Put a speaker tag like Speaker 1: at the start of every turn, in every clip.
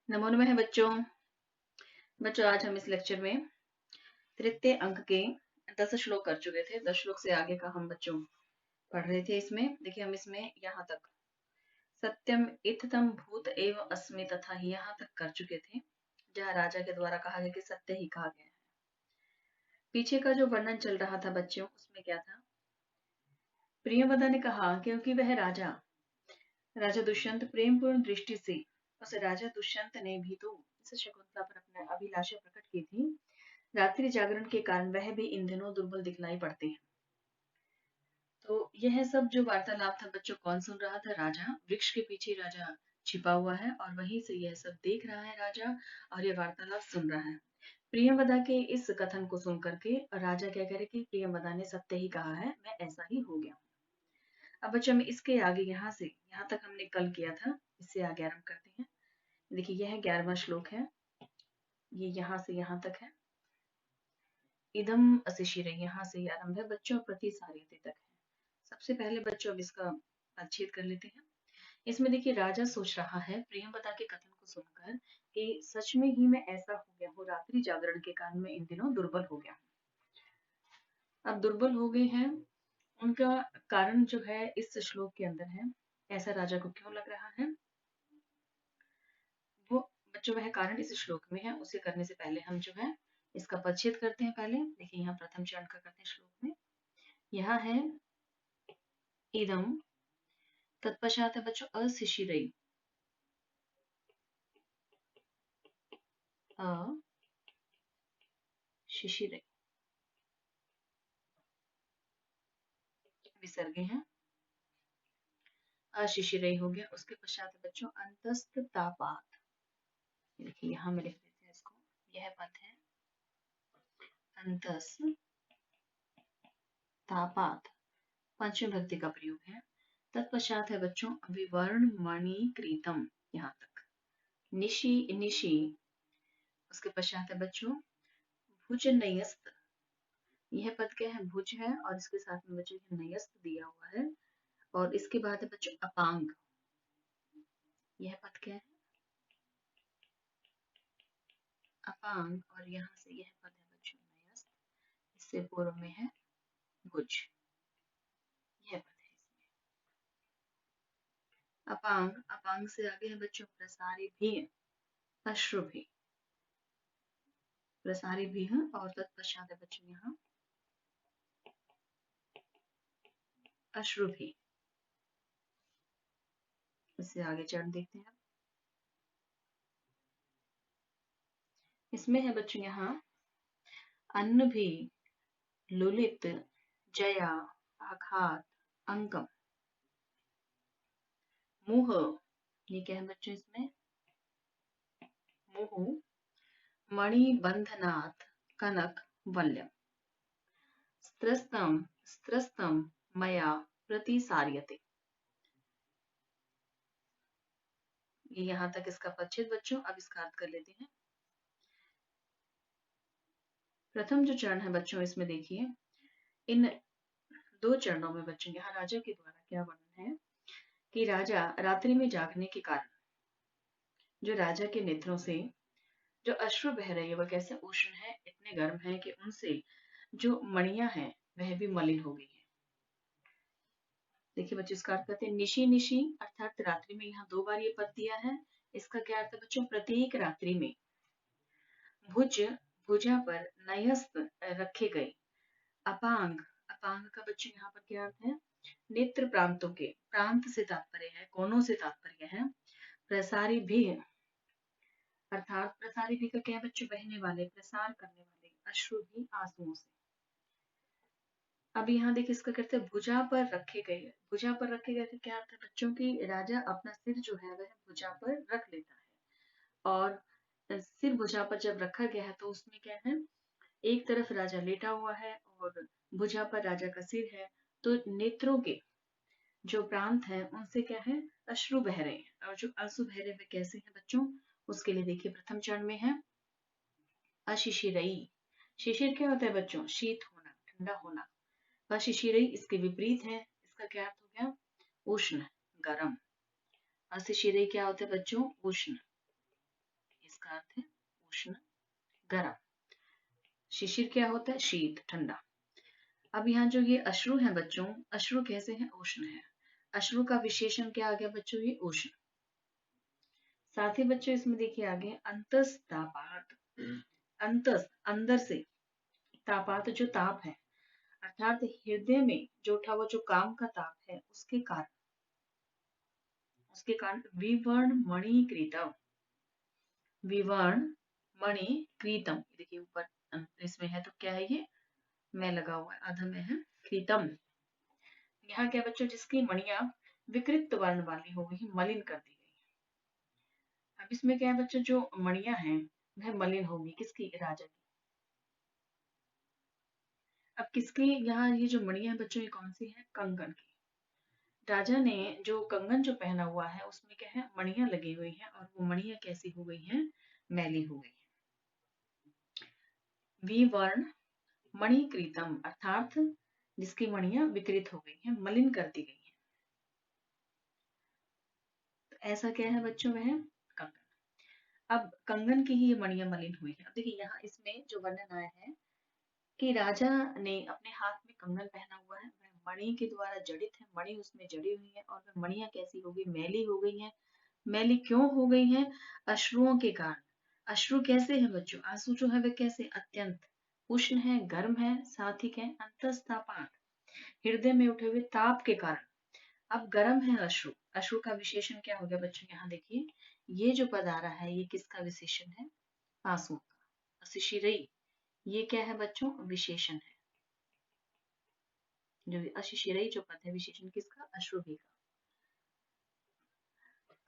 Speaker 1: नमो नमः बच्चों। बच्चों आज हम इस लेक्चर में तृतीय अंक के 10 श्लोक कर चुके थे। 10 श्लोक से आगे का हम बच्चों पढ़ रहे थे। इसमें देखिए हम इसमें यहाँ तक सत्यम इत्थम भूत एव अस्मि तथा यहाँ तक कर चुके थे, जहाँ राजा के द्वारा कहा गया कि सत्य ही कहा गया है। पीछे का जो वर्णन चल रहा था बच्चों, उसमें क्या था? प्रियवदा ने कहा क्योंकि वह राजा दुष्यंत प्रेमपूर्ण दृष्टि से, उस राजा दुष्यंत ने भी तो इस शकुंतला पर अपना अभिलाषा प्रकट की थी। रात्रि जागरण के कारण वह भी इन दिनों दुर्बल दिखलाई पड़ते हैं। तो यह सब जो वार्तालाप था बच्चों, कौन सुन रहा था? राजा। वृक्ष के पीछे राजा छिपा हुआ है और वहीं से यह सब देख रहा है राजा, और ये वार्तालाप सुन रहा है। प्रियंवदा के इस कथन को सुन करके राजा क्या कह रहे कि प्रियंवदा ने सत्य ही कहा है, मैं ऐसा ही हो गया। अब बच्चों हम इसके आगे यहाँ से यहाँ तक हमने कल किया था, इससे आगे आरंभ करते हैं। देखिए यह 11वां श्लोक है, ये यहाँ से यहाँ तक है। इदम अशिशिर यहाँ से आरंभ है बच्चों, प्रति सार्यते तक है। सबसे पहले बच्चों अब इसका अच्छेद कर लेते हैं। इसमें देखिए राजा सोच रहा है प्रियंवदा के कथन को सुनकर कि सच में ही मैं ऐसा हो गया हूँ, रात्रि जागरण के कारण मैं इन दिनों दुर्बल हो गया हूँ। अब दुर्बल हो गए हैं, उनका कारण जो है इस श्लोक के अंदर है। ऐसा राजा को क्यों लग रहा है, वो बच्चों वह कारण इस श्लोक में है। उसे करने से पहले हम जो है इसका परिच्छेद करते हैं। पहले देखिए यहाँ प्रथम चरण का करते हैं श्लोक में। यह है इदम, तत्पश्चात है बच्चों अशिशिरई, अशिशिरई विसर्गे हैं, अशिशिरई हो गया। उसके पश्चात है बच्चों अंतस्थ तापात। देखिए यहाँ में लिख देते हैं इसको, यह पद है अंतस्थ तापात, पंचमी भक्ति का प्रयोग है। तत्पश्चात है बच्चों विवर्ण मणिकृतम, यहाँ तक निशि निशि। उसके पश्चात है बच्चों भुज नयस्त, यह पद क्या है? भुज है और इसके साथ में बच्चों नयस्त दिया हुआ है। और इसके बाद है बच्चों अपांग, यह पद क्या है? अपांग। और यहाँ से यह पद है बच्चों नयस्त, इससे पूर्व में है भुज, यह पद है इसमें अपांग। अपांग से आगे है बच्चों प्रसारी भी, अश्रु भी, प्रसारी भी है। और तत्पश्चात है बच्चों यहाँ अश्रु भी। इससे आगे चरण देखते हैं। इसमें है बच्चों यहाँ अन्न भी, लुलित, जया, आघात, अंकम, मुह। ये क्या है बच्चों इसमें? मुहु, मणिबंधनाथ, कनक, वल्यम, स्त्रस्तम, स्त्रस्तम मया प्रतिसार्यते। ये यहाँ तक इसका परिच्छेद बच्चों। अब इसका अर्थ कर लेते हैं। प्रथम जो चरण है बच्चों, इसमें देखिए इन दो चरणों में बच्चों यहाँ राजा के द्वारा क्या वर्णन है कि राजा रात्रि में जागने के कारण जो राजा के नेत्रों से जो अश्रु बह रही है वह कैसे उष्ण है, इतने गर्म है कि उनसे जो मणियां हैं वह भी मलिन हो गई है। देखिए बच्चों इसका अर्थ करते हैं निशी निशी, अर्थात रात्रि में। यहाँ दो बार ये पद दिया है। इसका क्या अर्थ है बच्चों? प्रत्येक रात्रि में भुज, भुजा पर नयस्त रखे गए। अपांग, अपांग का बच्चों यहाँ पर क्या अर्थ है? नेत्र प्रांतों के, प्रांत से तात्पर्य है, कोनों से तात्पर्य है। प्रसारी भी, अर्थात प्रसारी भी का क्या है बच्चों? बहने वाले, प्रसार करने वाले, अश्रु भी आंसुओं से। अब यहाँ देखिए इसका कहते हैं भुजा पर रखे गए। भुजा पर रखे गए थे, क्या अर्थ है बच्चों की? राजा अपना सिर जो है वह भुजा पर रख लेता है। और सिर भुजा पर जब रखा गया है तो उसमें क्या है? एक तरफ राजा लेटा हुआ है और भुजा पर राजा का सिर है। तो नेत्रों के जो प्रांत है उनसे क्या है? अश्रु बह रहे हैं। और जो आंसू बह रहे हैं कैसे हैं बच्चों? उसके लिए देखिए प्रथम चरण में है अशिशिरई। शिशिर क्या होता है बच्चों? शीत होना, ठंडा होना। अशिशिरई इसके विपरीत है। इसका क्या अर्थ हो गया? उष्ण, गर्म। अशिशिरई क्या होता है बच्चों? उष्ण। जिसका अर्थ है उष्ण, गर्म। शिशिर क्या होता है? शीत, ठंडा। अब यहाँ जो ये अश्रु है बच्चों, अश्रु कैसे हैं? उष्ण है। अश्रु का विशेषण क्या आ गया बच्चों? ये उष्ण। साथ ही बच्चों इसमें देखिए आगे अंतस्तापात। अंतस अंदर से, तापात जो ताप है, अर्थात हृदय में जो उठा हुआ जो काम का ताप है, उसके कारण विवर्ण मणिकृतम, विवर्ण मणिकृतम। देखिए ऊपर इसमें है तो क्या है? ये मैं लगा हुआ है, आधा में है कृतम। यहाँ क्या बच्चों? जिसकी मणियां विकृत वर्ण वाली हो गई, मलिन कर दी गई। अब इसमें क्या है बच्चों? जो मणियां हैं वह मलिन होगी, किसकी? राजा की। अब किसकी यहाँ ये जो मणियां हैं बच्चों, ये कौन सी है? कंगन की। राजा ने जो कंगन जो पहना हुआ है उसमें क्या है? मणियां लगी हुई हैं, और वो मणियां कैसी हो गई हैं? मैली हो गई है। विवर्ण मणिकृतम, अर्थात जिसकी मणियां विकृत हो गई हैं, मलिन कर दी गई हैं। तो ऐसा क्या है बच्चों? वह कंगन। अब कंगन की ही ये मणियां मलिन हुई है। अब देखिए यहाँ इसमें जो वर्णन आया है कि राजा ने अपने हाथ में कंगन पहना हुआ है, वह मणि के द्वारा जड़ित है, मणि उसमें जड़ी हुई है, और वह मणियां कैसी हो गई? मैली हो गई हैं। मैली क्यों हो गई हैं? अश्रुओं के कारण। अश्रु कैसे है बच्चों? आंसू जो है वे कैसे? अत्यंत उष्ण है, गर्म है, साथ ही क्या है? अंतस्तापात, हृदय में उठे हुए ताप के कारण। अब गर्म है अश्रु। अश्रु का विशेषण क्या हो गया बच्चों? यहाँ देखिए ये जो पद आ रहा है, ये किसका विशेषण है? आंसुओं का। अशिशिरई, ये क्या है बच्चों? विशेषण है। जो अशिशिरई जो पद है, विशेषण किसका? अश्रुभि का।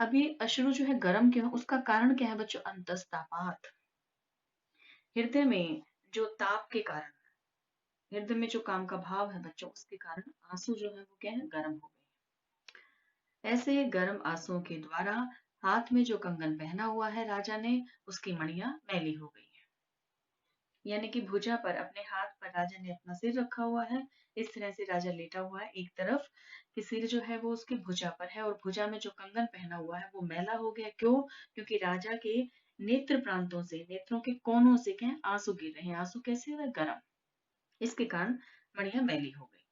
Speaker 1: अभी अश्रु जो है गर्म क्यों है? उसका कारण क्या है बच्चों? अंतस्तापात, हृदय में जो ताप के कारण, हृदय में जो काम का भाव है बच्चों, उसके कारण आंसू जो है वो क्या है? गर्म हो गए। ऐसे गर्म आंसुओं के द्वारा हाथ में जो कंगन पहना हुआ है राजा ने, उसकी मणियां मैली हो गई है। यानी कि भुजा पर, अपने हाथ पर राजा ने अपना सिर रखा हुआ है। इस तरह से राजा लेटा हुआ है एक तरफ, कि सिर जो है वो उसकी भुजा पर है, और भुजा में जो कंगन पहना हुआ है वो मैला हो गया। क्यों? क्योंकि राजा के नेत्र प्रांतों से, नेत्रों के कोनों से क्या है? आंसू गिर रहे हैं। आंसू कैसे हुए? गर्म। इसके कारण मणियां मैली हो गई।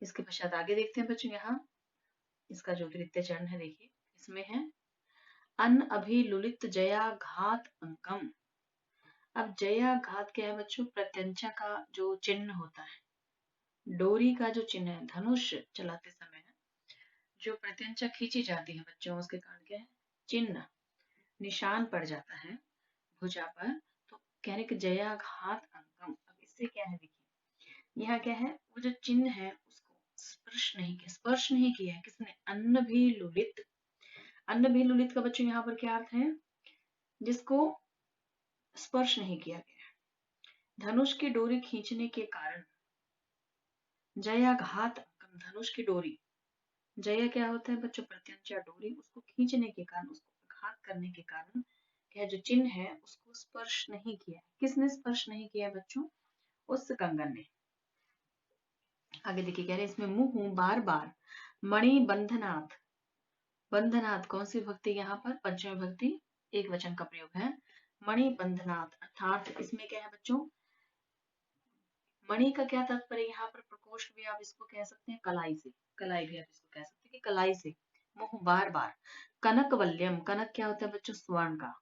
Speaker 1: इसके पश्चात आगे देखते हैं बच्चों, यहाँ इसका जो तृतीय चरण है देखिए, इसमें है अन अभिलुलित जया घात अंकम। अब जया घात क्या है बच्चों? प्रत्यंचा का जो चिन्ह होता है, डोरी का जो चिन्ह है, धनुष चलाते समय जो प्रत्यंचा खींची जाती है बच्चों, उसके कारण क्या है? चिन्ह, निशान पड़ जाता है भुजा पर। तो कहने के जया घात अंकम। अब इससे क्या है देखिए, यहाँ क्या है? वो जो चिन्ह है उसको स्पर्श नहीं किया है। किसने? अन्न भी लुलित। अन्न भी लुलित का बच्चों यहाँ पर क्या अर्थ है? जिसको स्पर्श नहीं किया गया। धनुष की डोरी खींचने के कारण, जया घात अंकम, धनुष की डोरी, जया क्या होता है बच्चों? प्रत्यंचा डोरी, उसको खींचने के कारण, उसको घात करने के कारण क्या जो चिन्ह है उसको स्पर्श नहीं किया। किसने स्पर्श नहीं किया बच्चों? उस कंगन ने। आगे देखिए कह रहे हैं इसमें मुंह बार बार मणि बंधनाथ। बंधनाथ कौन सी भक्ति? यहाँ पर पंचमी भक्ति, एक वचन का प्रयोग है। मणि बंधनाथ अर्थात इसमें क्या है बच्चों? मणि का क्या तात्पर्य? यहाँ पर प्रकोष्ठ भी आप इसको कह सकते हैं, कलाई से, कलाई भी आप इसको कह सकते हैं कि कलाई से मुंह बार बार। कनक वल्यम, कनक क्या होता है बच्चों? स्वर्ण का।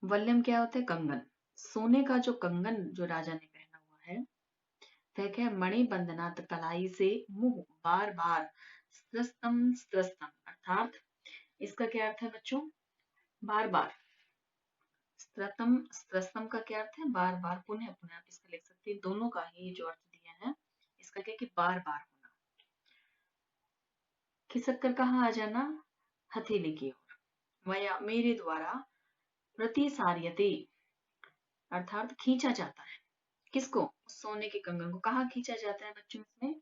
Speaker 1: वल्यम क्या होता है? कंगन। सोने का जो कंगन जो राजा ने पहना हुआ है, वह क्या है? मणि बंधनाथ, कलाई से मुंह बार बार, स्त्रस्तम स्त्रस्तम, अर्थात इसका क्या अर्थ है बच्चों? बार बार। स्त्रतम स्त्रस्तम का क्या अर्थ है? बार बार, पुनः पुनः, आप इसका लिख सकते हैं। दोनों का ही जो अर्थ दिया है, इसका क्या कि बार बार होना। खिसक कर कहाँ आ जाना? हथेली की ओर। वया, मेरे द्वारा, प्रतिसार्यते, अर्थात खींचा जाता है। किसको? सोने के कंगन को। कहाँ खींचा जाता है बच्चों? इसमें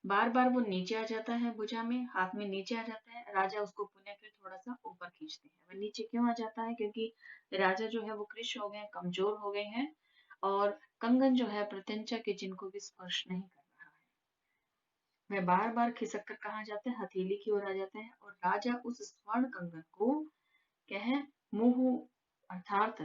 Speaker 1: बार बार वो नीचे आ जाता है, भुजा में, हाथ में नीचे आ जाता है। राजा उसको पुनः फिर थोड़ा सा ऊपर खींचते हैं। वह नीचे क्यों आ जाता है? क्योंकि राजा जो है वो कृश हो गए, कमजोर हो गए हैं, और कंगन जो है प्रत्यंचा के चिन्ह को भी स्पर्श नहीं कर रहा है। वह बार बार खिसक कर कहाँ जाते हैं, हथेली की ओर आ जाते हैं और राजा उस स्वर्ण कंगन को क्या है, मुंह अर्थात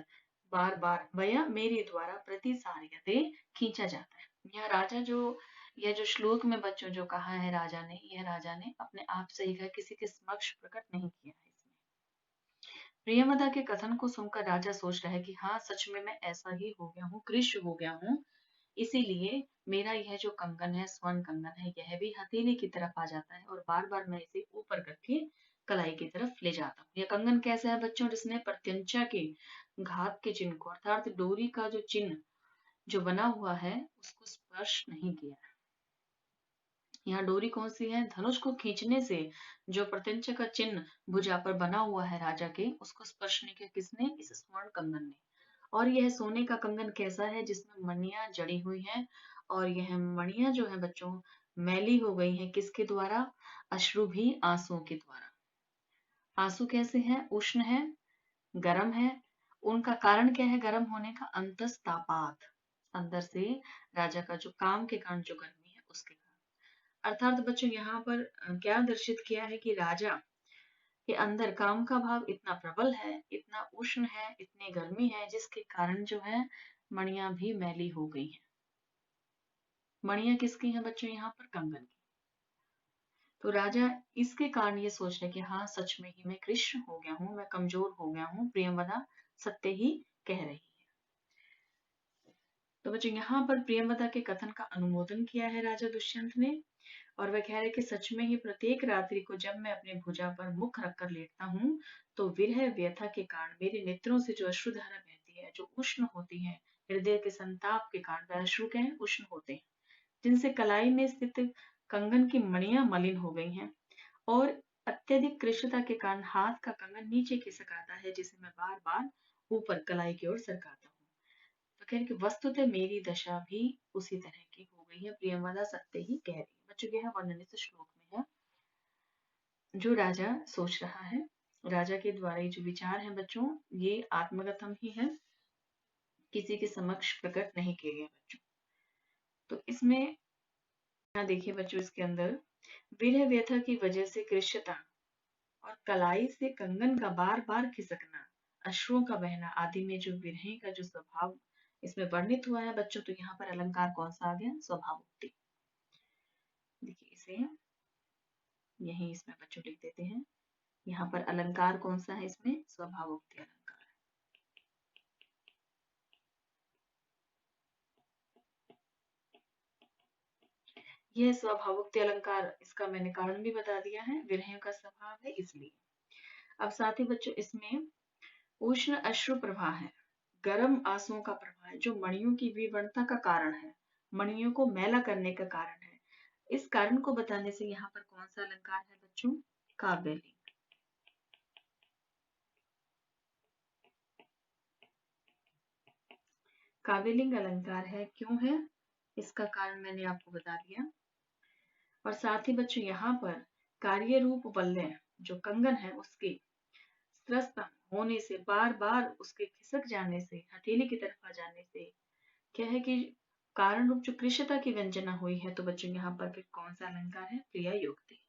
Speaker 1: बार बार वया मेरे द्वारा प्रतिसार्यते खींचा जाता है। यह राजा जो, यह जो श्लोक में बच्चों जो कहा है राजा ने, यह राजा ने अपने आप से ही कहा, किसी के समक्ष प्रकट नहीं किया है इसमें। प्रियमदा के कथन को सुनकर राजा सोच रहा है कि हाँ सच में मैं ऐसा ही हो गया हूँ, कृष्ण हो गया हूँ, इसीलिए मेरा यह जो कंगन है, स्वर्ण कंगन है, यह भी हथेली की तरफ आ जाता है और बार बार मैं इसे ऊपर करके कलाई की तरफ ले जाता हूँ। यह कंगन कैसा है बच्चों, जिसने प्रत्यंचा के घात के चिन्ह को अर्थात डोरी का जो चिन्ह जो बना हुआ है उसको स्पर्श नहीं किया। यहाँ डोरी कौन सी है, धनुष को खींचने से जो प्रत्यंचा का चिन्ह भुजा पर बना हुआ है राजा के, उसको स्पर्श नहीं किया किसने, इस स्वर्ण कंगन ने। और यह सोने का कंगन कैसा है, जिसमें मणियां जड़ी हुई हैं और यह मणियां जो है बच्चों मैली हो गई हैं, किसके द्वारा, अश्रु भी आंसुओं के द्वारा। आंसू कैसे हैं, उष्ण है, गर्म है। उनका कारण क्या है गर्म होने का, अंतस्तापात, अंदर से राजा का जो काम के कारण जो गर्मी है उसके कारण। अर्थात बच्चों यहाँ पर क्या दर्शित किया है कि राजा के अंदर काम का भाव इतना प्रबल है, इतना उष्ण है, इतनी गर्मी है, जिसके कारण जो है मणियां भी मैली हो गई हैं। मणियां किसकी हैं बच्चों, यहाँ पर कंगन की। तो राजा इसके कारण ये सोच रहे कि हाँ सच में ही मैं कृष्ण हो गया हूँ, मैं कमजोर हो गया हूँ, प्रियंवदा सत्य ही कह रही है। तो बच्चों यहाँ पर प्रियंवदा के कथन का अनुमोदन किया है राजा दुष्यंत ने, और वह कह रहे कि सच में ही प्रत्येक रात्रि को जब मैं अपने भुजा पर मुख रखकर लेटता हूँ, तो विरह व्यथा के कारण मेरे नेत्रों से जो अश्रुधारा बहती है, जो उष्ण होती है, हृदय के संताप के कारण वह अश्रु क्या है, उष्ण होते हैं, जिनसे कलाई में स्थित कंगन की मणियां मलिन हो गई हैं, और अत्यधिक कृष्णता के कारण हाथ का कंगन नीचे खिसक आता है, जिसे मैं बार बार ऊपर कलाई की ओर सरकाता हूँ। तो कह रहे कि वस्तुतः मेरी दशा भी उसी तरह की हो गई है, प्रियंवदा सत्य ही कह रही है। बच्चों यह वर्णन इस श्लोक में है, जो राजा सोच रहा है, राजा के द्वारा ये जो विचार है बच्चों, ये आत्मगतम ही है, किसी के समक्ष प्रकट नहीं किए गए बच्चों। तो इसमें यहाँ देखिए बच्चों, इसके अंदर विरह व्यथा की वजह से कृष्णता और कलाई से कंगन का बार बार खिसकना, अश्रुओं का बहना आदि में जो विरह का जो स्वभाव इसमें वर्णित हुआ है बच्चों, तो यहाँ पर अलंकार कौन सा आ गया, स्वभावोक्ति। देखिए इसे यही इसमें बच्चों लिख देते हैं, यहाँ पर अलंकार कौन सा है, इसमें स्वभावोक्ति अलंकार। यह स्वभावोक्ति अलंकार, इसका मैंने कारण भी बता दिया है, विरह का स्वभाव है इसलिए। अब साथ ही बच्चों इसमें उष्ण अश्रु प्रवाह है, गर्म आंसुओं का प्रवाह है, जो मणियों की विवर्णता का कारण है, मणियों को मैला करने का कारण है। इस कारण को बताने से यहाँ पर कौन सा अलंकार है बच्चों, काव्यलिंग। काव्यलिंग अलंकार है, क्यों है, इसका कारण मैंने आपको बता दिया। और साथ ही बच्चों यहाँ पर कार्य रूप वल्लय जो कंगन है उसके त्रस्त होने से, बार बार उसके खिसक जाने से, हथेली की तरफ आ जाने से क्या है कि कारण रूप जो कृष्णता की व्यंजना हुई है। तो बच्चों यहाँ पर फिर कौन सा अलंकार है, प्रिया युक्ति।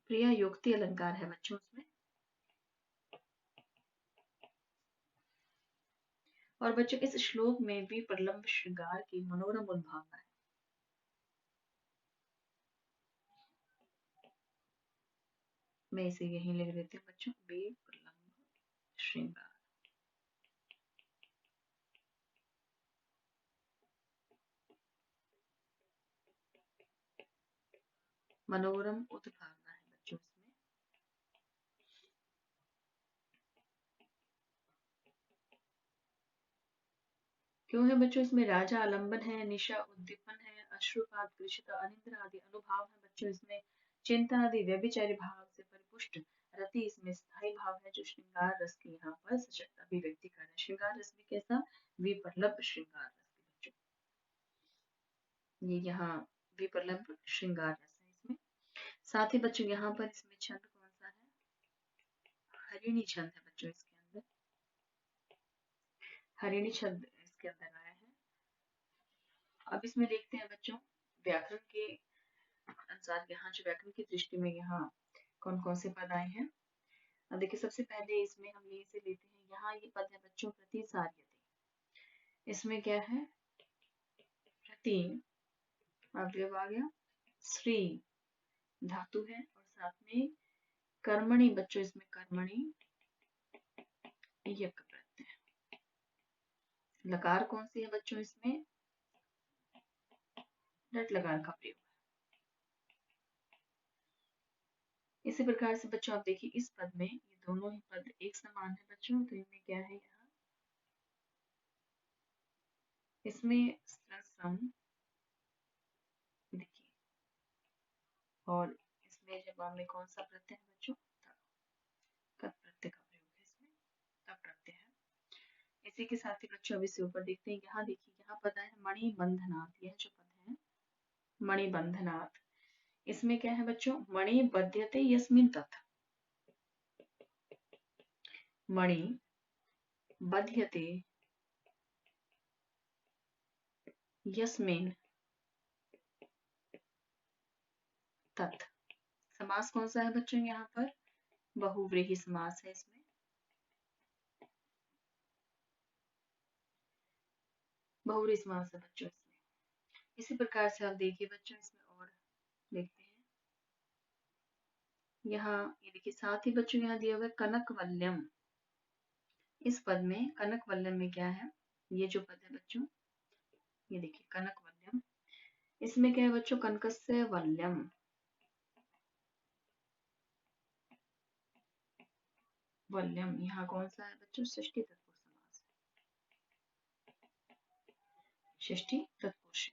Speaker 1: प्रिया युक्ति अलंकार है बच्चों उसमें। और बच्चों इस श्लोक में भी प्रलंब श्रृंगार की मनोरम उद्भावना है। मैं इसे यहीं लिख देती हूँ बच्चों, बे प्रलंब श्रृंगार, मनोरम उद्भावना है बच्चों इसमें। क्यों है बच्चों, इसमें राजा आलंबन है, निशा उद्दीपन है, अश्रुपात कृषिता अनिद्रा आदि अनुभव है बच्चों इसमें, चिंता आदि व्यभिचारी भाव से परिपुष्ट रति इसमें स्थायी भाव है, जो श्रृंगार रस की यहाँ पर सशक्त अभिव्यक्ति कर रहा है। श्रृंगार रस भी कैसा, विप्रलभ श्रृंगार रस की बच्चों, ये यहाँ विप्रलभ श्रृंगार रस है इसमें। साथ ही बच्चों यहाँ पर इसमें छंद कौन सा है, हरिणी छंद है बच्चों इसके अंदर, हरिणी छंद इसके अंदर आया है। अब इसमें देखते हैं बच्चों व्याकरण के अनुसार, यहाँ जो व्याकरण की दृष्टि में यहाँ कौन कौन से पद आए हैं। अब देखिए सबसे पहले इसमें हम यहीं से लेते हैं, यहाँ ये पद है बच्चों प्रतिसार्यते। इसमें क्या है, प्रति अवयव आ गया, श्री धातु है और साथ में कर्मणि बच्चों, इसमें कर्मणि यक प्रत्यय। लकार कौन सी है बच्चों, इसमें डट लकार का प्रयोग। इसी प्रकार से बच्चों आप देखिए इस पद में ये दोनों ही पद एक समान है बच्चों, तो इनमें क्या है, यहाँ इसमें सम देखिए, और इसमें जवाब में कौन सा प्रत्यय है बच्चों, कत प्रत्यय का प्रयोग है, इसमें तब प्रत्यय है। इसी के साथ ही बच्चों अब इससे ऊपर देखते हैं, यहाँ देखिए यहाँ पद है मणिबंधनाथ। यह जो पद है मणिबंधनाथ, इसमें क्या है बच्चों, मणि बध्यते यस्मिन तत्, मणि बध्यते यस्मिन तत्। समास कौन सा है बच्चों, यहाँ पर बहुव्रीहि समास है, इसमें बहुव्रीहि समास है बच्चों इसमें। इसी प्रकार से आप देखिए बच्चों इसमें और देखते हैं, यहाँ ये देखिए साथ ही बच्चों यहाँ दिया हुआ है कनकवल्यम। इस पद में कनकवल्यम में क्या है, ये जो पद है बच्चों, ये देखिए कनकवल्यम, इसमें क्या है बच्चों, कनकस्य वल्यम, वल्यम यहाँ कौन सा है बच्चों, षष्ठी तत्पुरुष समास, षष्ठी तत्पुरुष।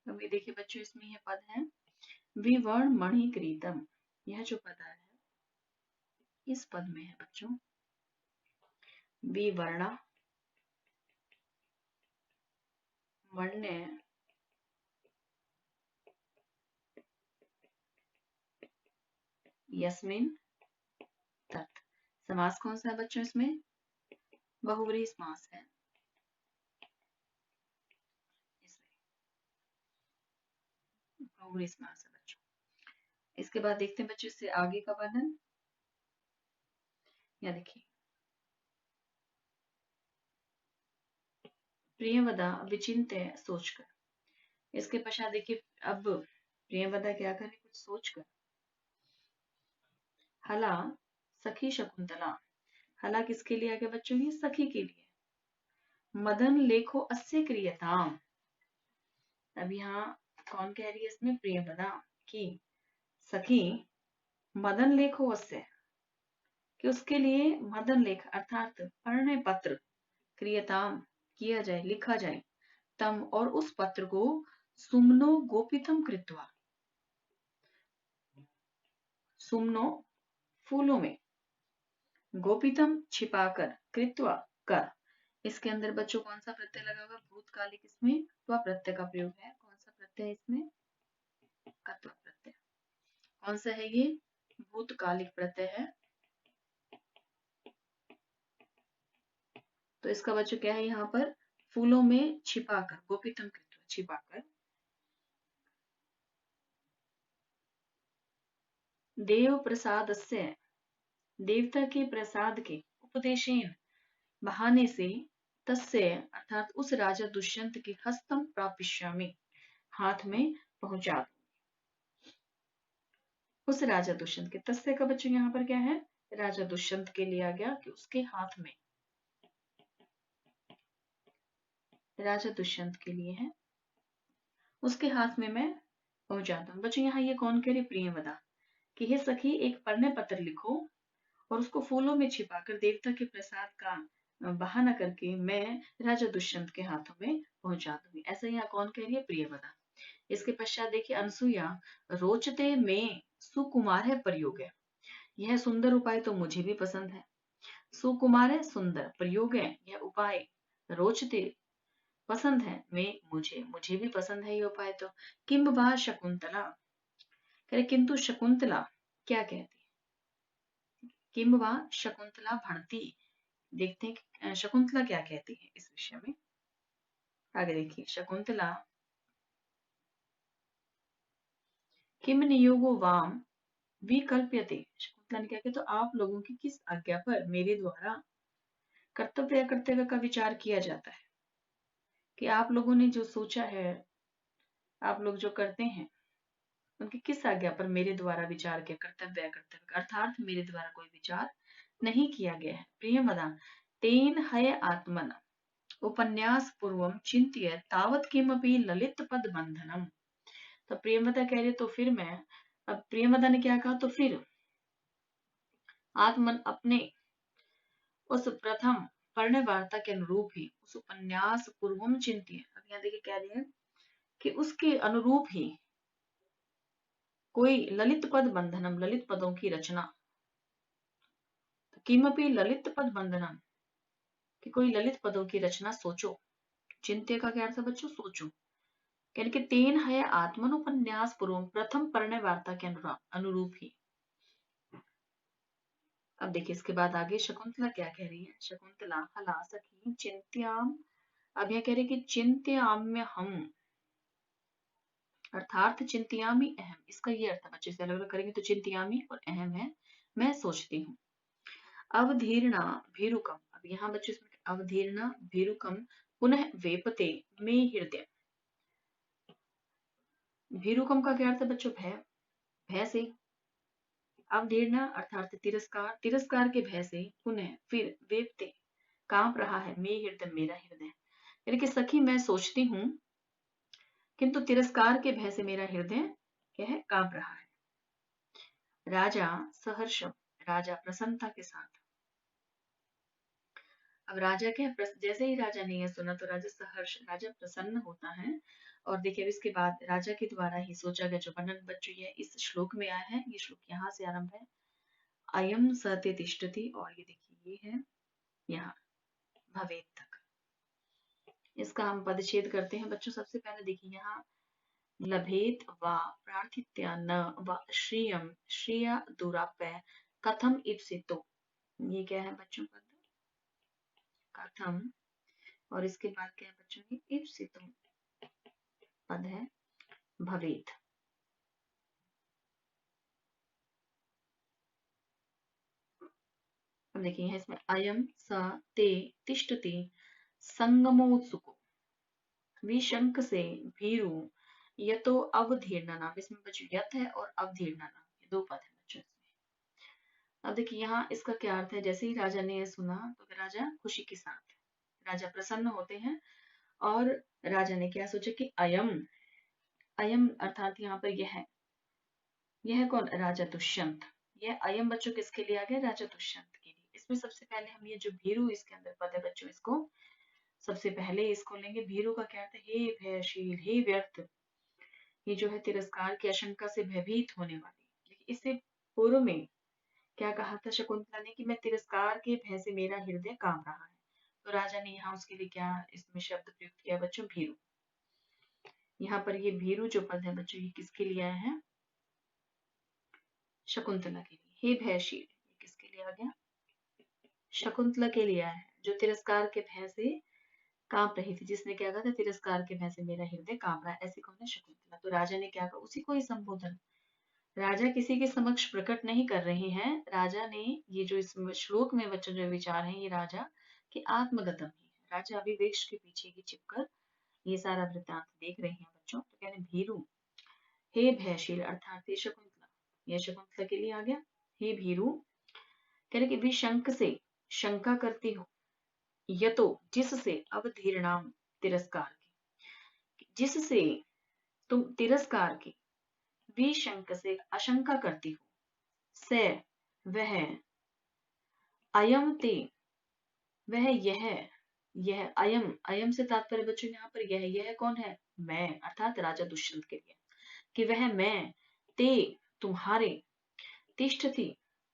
Speaker 1: अब ये देखिए बच्चों इसमें यह पद है विवर्ण मणिकृतम। यह जो पद है इस पद में है बच्चों विवर्ण मण्य यस्मिन तत्। समास कौन सा है बच्चों, इसमें बहुव्रीहि समास है, इसमें बहुव्रीहि समास है बच्चों। इसके बाद देखते हैं बच्चों इससे आगे का वर्णन। या देखिए प्रियवदा विचिन्त्य सोचकर, इसके पश्चात देखिए अब प्रियवदा क्या करे, कुछ सोचकर, हला सखी शकुंतला, हला किसके लिए आगे बच्चों, ये सखी के लिए, मदन लेखो अस्य क्रियताम। अब यहाँ कौन कह रही है इसमें, प्रियवदा की सखी मदन लेखो अस्य, कि उसके लिए मदन लेख अर्थात प्रणय पत्र क्रियताम किया जाए, लिखा जाए, तम और उस पत्र को सुमनो गोपितम कृत्वा, सुमनो फूलों में, गोपितम छिपाकर, कृत्वा कर, इसके अंदर बच्चों कौन सा प्रत्यय लगा हुआ, भूतकालिक, इसमें त्वा प्रत्यय का प्रयोग है। कौन सा प्रत्यय है इसमें, कत्वा प्रत्यय। कौन सा है ये, भूतकालिक प्रत्यय है। तो इसका बच्चों क्या है, यहाँ पर फूलों में छिपाकर, गोपितम कृत्वा छिपाकर, देव प्रसाद से, देवता के प्रसाद के, उपदेशेन बहाने से, तस्य अर्थात उस राजा दुष्यंत के हस्तम प्रापिष्यामि, हाथ में पहुंचा, उस राजा दुष्यंत के, तस्य का बच्चों यहाँ पर क्या है, राजा दुष्यंत के लिया गया कि उसके हाथ में, राजा दुष्यंत के लिए है, उसके हाथ में मैं पहुंचाता हूँ। बच्चों यहाँ ये कौन कह रही, प्रियवदा, कि हे सखी एक पढ़ने पत्र लिखो और उसको फूलों में छिपाकर देवता के प्रसाद का बहाना करके मैं राजा दुष्यंत के हाथों में पहुंचा दूंगी। ऐसा यहाँ कौन कह रही है, प्रियवदा। इसके पश्चात देखिए अनसुया, रोचते में सुकुमार है प्रयोग है, यह सुंदर उपाय तो मुझे भी पसंद है, सुकुमार है सुंदर, प्रयोग है यह उपाय, रोचते पसंद है, मैं मुझे भी पसंद है ये उपाय तो, किम बा शकुंतला, करे किंतु शकुंतला क्या कहती, किम वा शकुंतला भणती, देखते हैं कि शकुंतला क्या कहती है इस विषय में। आगे देखिए, शकुंतला किम नियोगो वाम विकल्प्यते। शकुंतला ने क्या किया, तो आप लोगों की किस आज्ञा पर मेरे द्वारा कर्तव्य कर्तव्य का विचार किया जाता है, कि आप लोगों ने जो सोचा है, आप लोग जो करते हैं, उनकी किस आज्ञा पर मेरे द्वारा विचार किया, कर्तव्य कर्तव्य का अर्थात मेरे द्वारा कोई विचार नहीं किया गया है। प्रियमदा तेन हय आत्मन उपन्यास पूर्वम चिंत्य तावत किमपि ललित पद बंधनम। तो प्रियमदा कह रही, तो फिर मैं, अब प्रियमदा ने क्या कहा, तो फिर आत्मन अपने उस प्रथम पढ़ने वार्ता के अनुरूप ही उस उपन्यास पूर्वम चिंत्य, अब यहाँ देखिए कह रही है कि उसके अनुरूप ही कोई ललित पद बंधनम, ललित पदों की रचना, किमपि ललित पद बंधनम, कि कोई ललित पदों की रचना सोचो। चिंत्य का क्या अर्थ है बच्चों, सोचो। यानी कि तेन है आत्मन उपन्यास पूर्व, प्रथम परिणय वार्ता के अनुरूप ही। अब देखिए इसके बाद आगे शकुंतला क्या कह रही है। शकुंतला हला सखी चिंत्याम, अब यह कह रही कि चिंत्याम्य हम, अर्थात चिंत्यामी अहम, इसका ये अर्थ है बच्चे, से अलग अलग करेंगे तो चिंत्यामी और अहम है, मैं सोचती हूँ। अवधीर्णा भीरुकम, अब यहाँ बच्चों इसमें अवधीर्णा भीरुकम पुनः वेपते में हृदय। भीरुकम का क्या अर्थ है बच्चों, भय, भय से। अवधीर्णा अर्थात तिरस्कार, तिरस्कार के भय से, पुनः फिर वेपते कांप रहा है, मे हृदय मेरा हृदय। यानी कि सखी मैं सोचती हूँ, किंतु तिरस्कार के भय से मेरा हृदय क्या है, कांप रहा है। राजा सहर्षम, राजा प्रसन्नता के साथ। अब राजा क्या, जैसे ही राजा ने यह सुना तो राजा सहर्ष, राजा प्रसन्न होता है। और देखिए अब इसके बाद राजा के द्वारा ही सोचा गया जो वर्णन बच्चों ये इस श्लोक में आया है, ये श्लोक यहाँ से आरंभ है, अयम सत्य तिष्ठति, और ये देखिए ये है यहाँ भवेत तक। इसका हम पदच्छेद करते हैं बच्चों। सबसे पहले देखिए यहाँ लभेत वा प्रार्थित्या न वा श्रियम श्रिया दुरापय कथम इप्सितो, ये क्या है बच्चों पद, कथम, और इसके बाद क्या है बच्चों, ये इप्सितो पद है भवेत। अब देखिए इसमें अयम स ते तिष्ठति संगमोत्सुको विशंक से भीरु यतो अवधीर्णा नाम, इसमें बच्चों यत है और अवधीर्णा नाम, ये दो पद है बच्चों इसमें। अब देखिए यहाँ इसका क्या अर्थ है, जैसे ही राजा ने यह सुना तो राजा खुशी के साथ, राजा प्रसन्न होते हैं, और राजा ने क्या सोचा कि अयम, अयम अर्थात यहाँ पर यह कौन, राजा दुष्यंत। यह अयम बच्चों किसके लिए आ गया, राजा दुष्यंत के लिए। इसमें सबसे पहले हम ये जो भीरु इसके अंदर पद है बच्चों, इसको सबसे पहले इसको लेंगे। भीरु का क्या अर्थ है, हे भयशील, हे व्यर्थ, ये जो है तिरस्कार की आशंका से भयभीत होने वाली। इससे पूर्व में क्या कहा था शकुंतला ने कि मैं तिरस्कार के भय से मेरा हृदय कांप रहा है, तो राजा ने यहाँ उसके लिए क्या इसमें शब्द प्रयुक्त किया बच्चों, भीरु। यहाँ पर ये भीरु जो पद है बच्चों, ये किसके लिए आया है, शकुंतला के लिए। हे भयशील, ये किसके लिए आ गया, शकुंतला के लिए आया है, जो तिरस्कार के भय से कांप रही थी, जिसने क्या कहा था, तिरस्कार के भय से मेरा हृदय कांप रहा है, ऐसी कौन है, शकुंतला। तो राजा ने क्या कहा, उसी को ही संबोधन, राजा किसी के समक्ष प्रकट नहीं कर रहे हैं, राजा ने ये जो इस श्लोक में बच्चों जो विचार हैं, ये राजा के आत्मगतम ही है। राजा अभिवेश के पीछे ही छिपकर ये सारा वृत्तांत देख रहे हैं बच्चों। तो कहने भीरु, हे भयशील अर्थात ये शकुंतला, ये शकुंतला के लिए आ गया, हे भीरु, कह रहे कि विशंक से शंका करती हो, यतो जिससे, अवधीर्णाम तिरस्कार की, जिससे तुम तिरस्कार की, विशंक से आशंका करती हो, से वह, अयम ते वह यह अयम, अयम से तात्पर्य बच्चों यहाँ पर यह कौन है, मैं, अर्थात राजा दुष्यंत के लिए, कि वह मैं, ते तुम्हारे, तिष्ठति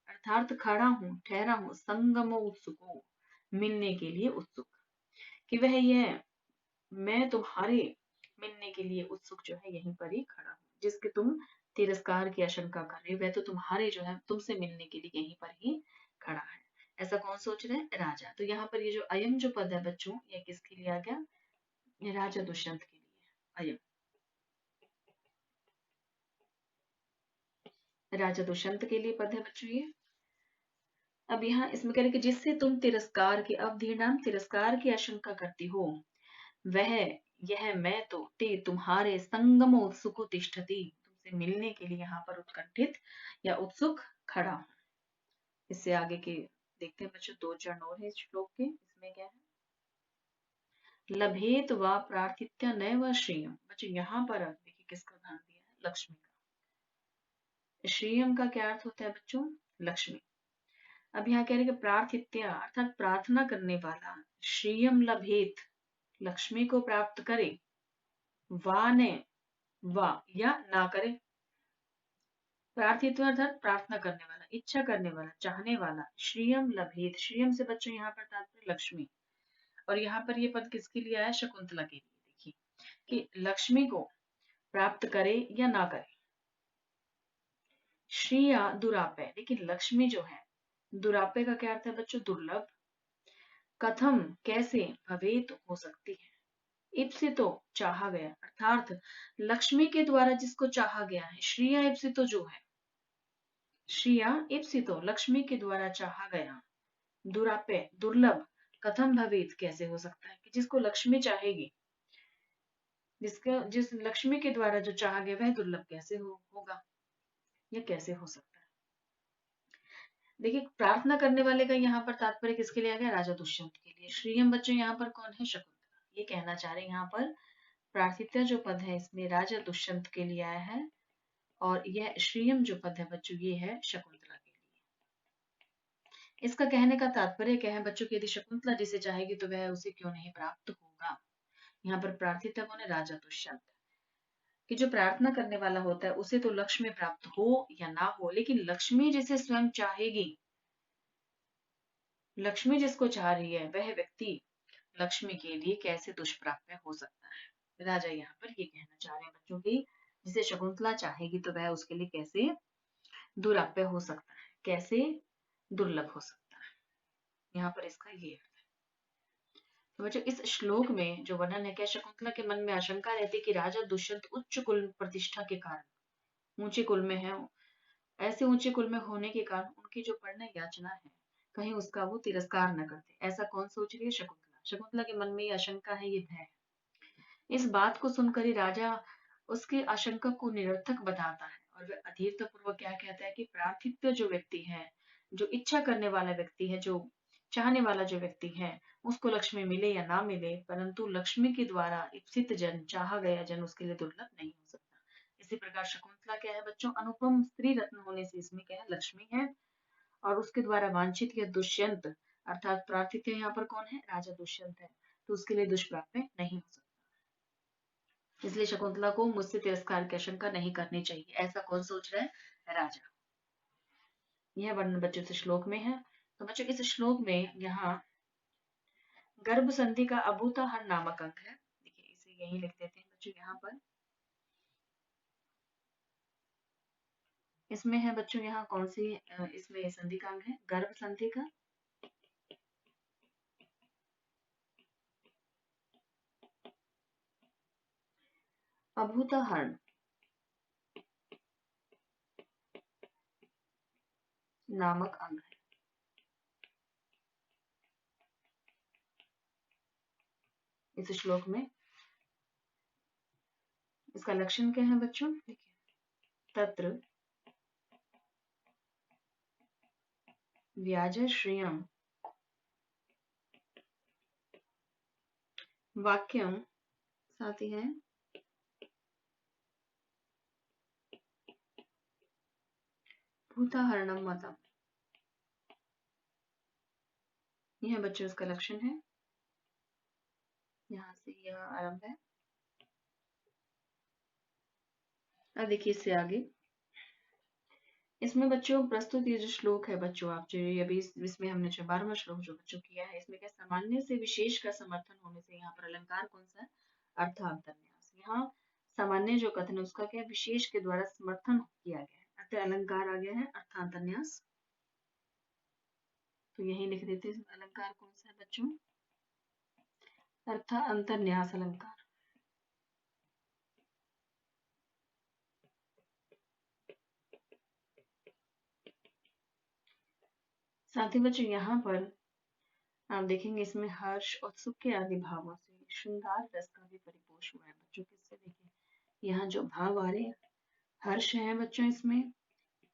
Speaker 1: अर्थात खड़ा हूँ, ठहरा हूँ, संगमो उत्सुको मिलने के लिए उत्सुक, कि वह यह मैं तुम्हारे मिलने के लिए उत्सुक जो है यहीं पर ही खड़ा हूँ, जिसके तुम तिरस्कार की आशंका कर रहे हो, वह तो तुम्हारे जो है तुमसे मिलने के लिए यहीं पर ही खड़ा है। ऐसा कौन सोच रहा है? राजा। तो यहाँ पर ये जो अयम जो पद है बच्चों, ये किसके लिए आ गया? ये राजा दुष्यंत के लिए। अयम राजा दुष्यंत के लिए पद है बच्चों ये। अब यहाँ इसमें कह रहे कि जिससे तुम तिरस्कार की, अवधि तिरस्कार की आशंका करती हो, वह यह मैं तो ते तुम्हारे संगम उत्सुको तिष्ठति, तुमसे मिलने के लिए यहाँ पर उत्कंठित या उत्सुक खड़ा हूं। इससे आगे के देखते हैं बच्चों, 2 चरण और है इस श्लोक के। इसमें क्या है? लभेत व प्रार्थित्या नैव श्रियम। बच्चों यहाँ पर देखिए किसका ध्यान दिया है? लक्ष्मी का। श्रियम का क्या अर्थ होता है बच्चों? लक्ष्मी। अब यहाँ कह रहे कि प्रार्थित्या अर्थात प्रार्थना करने वाला, श्रियम लभेत लक्ष्मी को प्राप्त करे, वा ने वा या ना करे। प्रार्थित्व अर्थात प्रार्थना करने वाला, इच्छा करने वाला, चाहने वाला। श्रियम लभेत, श्रियम से बच्चों यहाँ पर तात्पर्य लक्ष्मी। और यहाँ पर ये पद किसके लिए आया? शकुंतला के लिए। देखिए कि लक्ष्मी को प्राप्त करे या ना करे। श्रिया दुरापय, लेकिन लक्ष्मी जो है, दुरापय का क्या अर्थ है बच्चों? दुर्लभ। कथम कैसे, भवेत हो सकती है, इप्सितो चाहा गया, अर्थात लक्ष्मी के द्वारा जिसको चाहा गया है। श्रिया इप्सितो जो है, श्रिया इप्सितो लक्ष्मी के द्वारा चाहा गया, दुरापय दुर्लभ, कथम भवेत कैसे हो सकता है कि जिसको लक्ष्मी चाहेगी, जिस लक्ष्मी के द्वारा जो चाहा गया वह दुर्लभ कैसे होगा, या कैसे हो सकता है। देखिए प्रार्थना करने वाले का यहाँ पर तात्पर्य किसके लिए आ गया? राजा दुष्यंत के लिए। श्रीयम बच्चों यहाँ पर कौन है? शकुंतला। ये कहना चाह रहे हैं यहाँ पर प्रार्थित्य जो पद है इसमें राजा दुष्यंत के लिए आया है, और यह श्रीयम जो पद है बच्चों ये है शकुंतला के लिए। इसका कहने का तात्पर्य क्या है बच्चों की? यदि शकुंतला जिसे चाहेगी तो वह उसे क्यों नहीं प्राप्त होगा। यहाँ पर प्रार्थित्य कौन है? राजा दुष्यंत। कि जो प्रार्थना करने वाला होता है उसे तो लक्ष्मी प्राप्त हो या ना हो, लेकिन लक्ष्मी जिसे स्वयं चाहेगी, लक्ष्मी जिसको चाह रही है, वह व्यक्ति लक्ष्मी के लिए कैसे दुष्प्राप्य हो सकता है। राजा यहाँ पर ये कहना चाह रहे हैं बच्चों की जिसे शकुंतला चाहेगी तो वह उसके लिए कैसे दुराप्य हो सकता है, कैसे दुर्लभ हो सकता है। यहाँ पर इसका ये अर्थ है। तो बच्चों इस श्लोक में जो वर्णन है, क्या शकुंतला के मन में आशंका रहती कि राजा दुष्यंत उच्च कुल प्रतिष्ठा के कारण ऊंचे कुल में है, ऐसे ऊंचे कुल में होने के कारण उनकी जो प्रणय याचना है कहीं उसका वो तिरस्कार न करते। ऐसा कौन सोच रही है? शकुंतला। शकुंतला के मन में ये आशंका है, ये भय है। इस बात को सुनकर ही राजा उसकी आशंका को निरर्थक बताता है, और वह अधीरता पूर्वक क्या कहता है कि प्रार्थित्य जो व्यक्ति है, जो इच्छा करने वाला व्यक्ति है, जो चाहने वाला जो व्यक्ति है, उसको लक्ष्मी मिले या ना मिले, परंतु लक्ष्मी के द्वारा इप्सित जन, चाहा गया जन उसके लिए दुर्लभ नहीं हो सकता। इसी प्रकार शकुंतला क्या है बच्चों? अनुपम स्त्री रत्न होने से इसमें क्या है? लक्ष्मी है। और उसके द्वारा वांछित या दुष्यंत अर्थात प्रार्थित यहाँ पर कौन है? राजा दुष्यंत है, तो उसके लिए दुष्प्राप्य नहीं हो सकता। इसलिए शकुंतला को मुझसे तिरस्कार की आशंका नहीं करनी चाहिए। ऐसा कौन सोच रहा है? राजा। यह वर्णन बच्चों से श्लोक में है। तो बच्चों इस श्लोक में यहाँ गर्भ संधि का अभूताहर नामक अंक है। देखिए इसे यही लिख देते हैं बच्चों यहाँ पर। इसमें है बच्चों यहाँ कौन सी इसमें संधि का अंग है? गर्भ संधि का अभूताहरण नामक अंग है। इस श्लोक में इसका लक्षण क्या है बच्चों? देखिए तत्र व्याज श्रियम वाक्यम, साथ ही है भूताहरणम मतम। यह बच्चों इसका लक्षण है। यहाँ से यह आरंभ है। अब देखिए इससे आगे इसमें बच्चों प्रस्तुत ये जो श्लोक है बच्चों, आप जो अभी इसमें हमने जो 12वां श्लोक जो बच्चों किया है, इसमें क्या सामान्य से विशेष का समर्थन होने से यहाँ पर अलंकार कौन सा है? अर्थांतरन्यास। यहाँ सामान्य जो कथन है उसका क्या विशेष के द्वारा समर्थन किया गया है, अतः अलंकार आ गया है अर्थांतरन्यास। तो यही लिख देते हैं। अलंकार कौन सा है बच्चों? अर्थ अंतर्न्यास अलंकार। साथ ही बच्चों यहाँ पर आप देखेंगे इसमें हर्ष और सुख के आदि भावों से श्रृंगार रस का भी परिपोष हुआ है बच्चों। किससे? देखिए यहाँ जो भाव आ रहे हैं, हर्ष है बच्चों इसमें,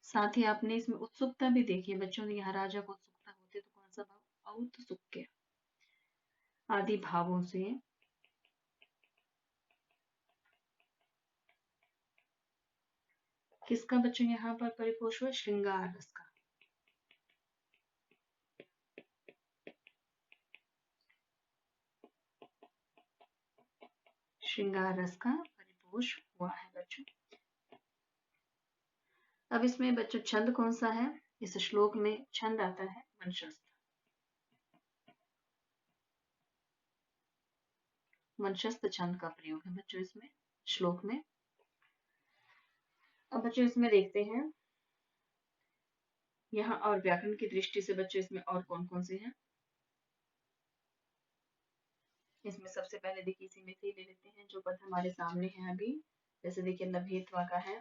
Speaker 1: साथ ही आपने इसमें उत्सुकता भी देखी है बच्चों ने। यहाँ राजा को उत्सुकता होती है तो कौन सा भाव? औत्सुक के आदि भावों से किसका बच्चों यहाँ पर परिपोष हुआ? श्रृंगार रस का। श्रृंगार रस का परिपोष हुआ है बच्चों। अब इसमें बच्चों छंद कौन सा है? इस श्लोक में छंद आता है वंशस्थ। वंशस्थ छंद का प्रयोग है बच्चों इसमें श्लोक में। अब बच्चों इसमें देखते हैं यहाँ और व्याकरण की दृष्टि से बच्चों इसमें और कौन कौन से हैं। इसमें सबसे पहले देखिए इसी में से ही ले लेते हैं जो पद हमारे सामने हैं अभी। जैसे देखिए लभेत्वा का है,